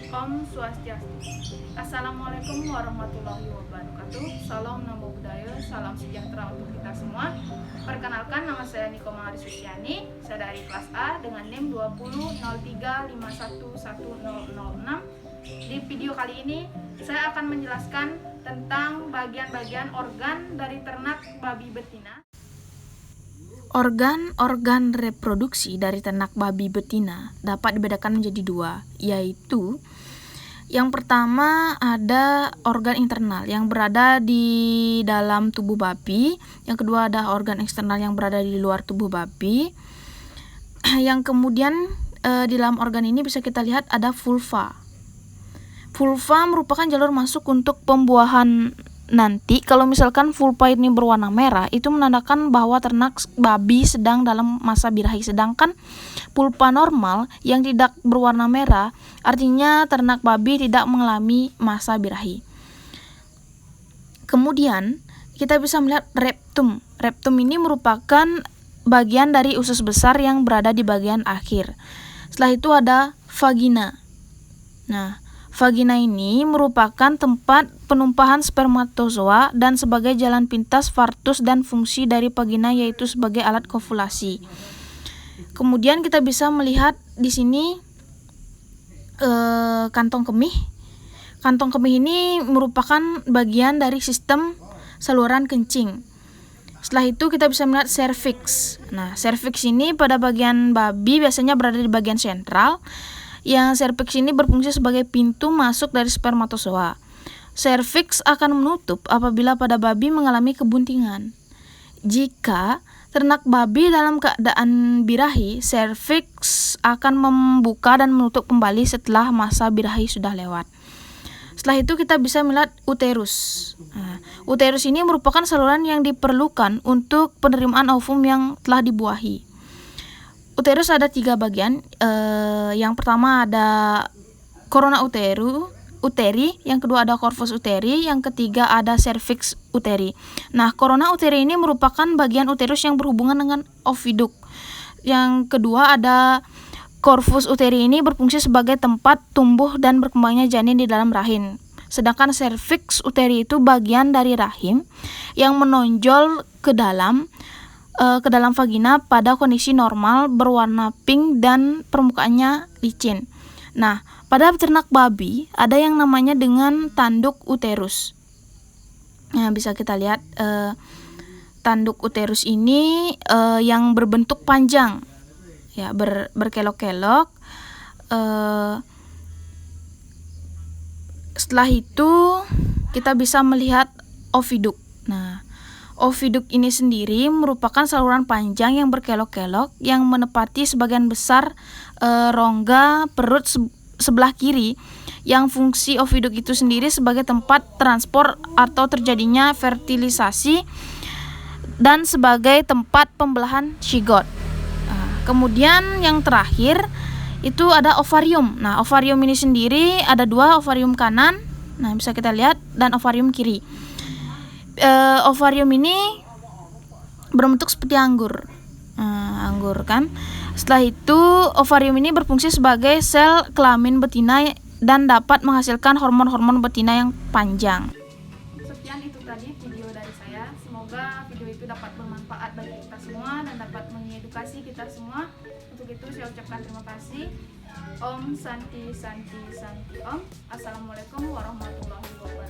Om Swastiastu. Assalamualaikum warahmatullahi wabarakatuh. Salam namo buddhaya, salam sejahtera untuk kita semua. Perkenalkan, nama saya Niko Mahari Susiani. Saya dari kelas A dengan NIM 2003511006. Di video kali ini saya akan menjelaskan tentang bagian-bagian organ dari ternak babi betina. Organ-organ reproduksi dari ternak babi betina dapat dibedakan menjadi dua, yaitu yang pertama ada organ internal yang berada di dalam tubuh babi, yang kedua ada organ eksternal yang berada di luar tubuh babi. Yang kemudian di dalam organ ini bisa kita lihat ada vulva. Vulva merupakan jalur masuk untuk pembuahan. Nanti kalau misalkan vulva ini berwarna merah, itu menandakan bahwa ternak babi sedang dalam masa birahi. Sedangkan pulpa normal yang tidak berwarna merah artinya ternak babi tidak mengalami masa birahi. Kemudian kita bisa melihat reptum. Reptum ini merupakan bagian dari usus besar yang berada di bagian akhir. Setelah itu ada vagina. Nah, vagina ini merupakan tempat penumpahan spermatozoa dan sebagai jalan pintas vartus, dan fungsi dari vagina yaitu sebagai alat kovulasi. Kemudian kita bisa melihat di sini kantong kemih. Kantong kemih ini merupakan bagian dari sistem saluran kencing. Setelah itu kita bisa melihat serviks. Nah, serviks ini pada bagian babi biasanya berada di bagian sentral. Yang serviks ini berfungsi sebagai pintu masuk dari spermatozoa. Serviks akan menutup apabila pada babi mengalami kebuntingan. Jika ternak babi dalam keadaan birahi, serviks akan membuka dan menutup kembali setelah masa birahi sudah lewat. Setelah itu kita bisa melihat uterus. Nah, uterus ini merupakan saluran yang diperlukan untuk penerimaan ovum yang telah dibuahi. Uterus ada 3 bagian. Yang pertama ada corona uteri, yang kedua ada corpus uteri, yang ketiga ada cervix uteri. Nah, corona uteri ini merupakan bagian uterus yang berhubungan dengan oviduk. Yang kedua ada corpus uteri, ini berfungsi sebagai tempat tumbuh dan berkembangnya janin di dalam rahim. Sedangkan cervix uteri itu bagian dari rahim yang menonjol ke dalam vagina pada kondisi normal, berwarna pink dan permukaannya licin. Nah, pada ternak babi ada yang namanya dengan tanduk uterus. Nah, bisa kita lihat tanduk uterus ini yang berbentuk panjang, ya, berkelok-kelok. Setelah itu kita bisa melihat oviduk. Nah, oviduk ini sendiri merupakan saluran panjang yang berkelok-kelok yang menepati sebagian besar rongga perut sebelah kiri, yang fungsi oviduk itu sendiri sebagai tempat transport atau terjadinya fertilisasi dan sebagai tempat pembelahan sigot. Kemudian yang terakhir itu ada ovarium. Nah, ovarium ini sendiri ada 2, ovarium kanan, nah bisa kita lihat, dan ovarium kiri. Ovarium ini berbentuk seperti anggur. Anggur kan. Setelah itu ovarium ini berfungsi sebagai sel kelamin betina dan dapat menghasilkan hormon-hormon betina yang panjang. Sekian itu tadi video dari saya. Semoga video itu dapat bermanfaat bagi kita semua dan dapat mengedukasi kita semua. Untuk itu saya ucapkan terima kasih. Om Santi Santi Santi Om. Assalamualaikum warahmatullahi wabarakatuh.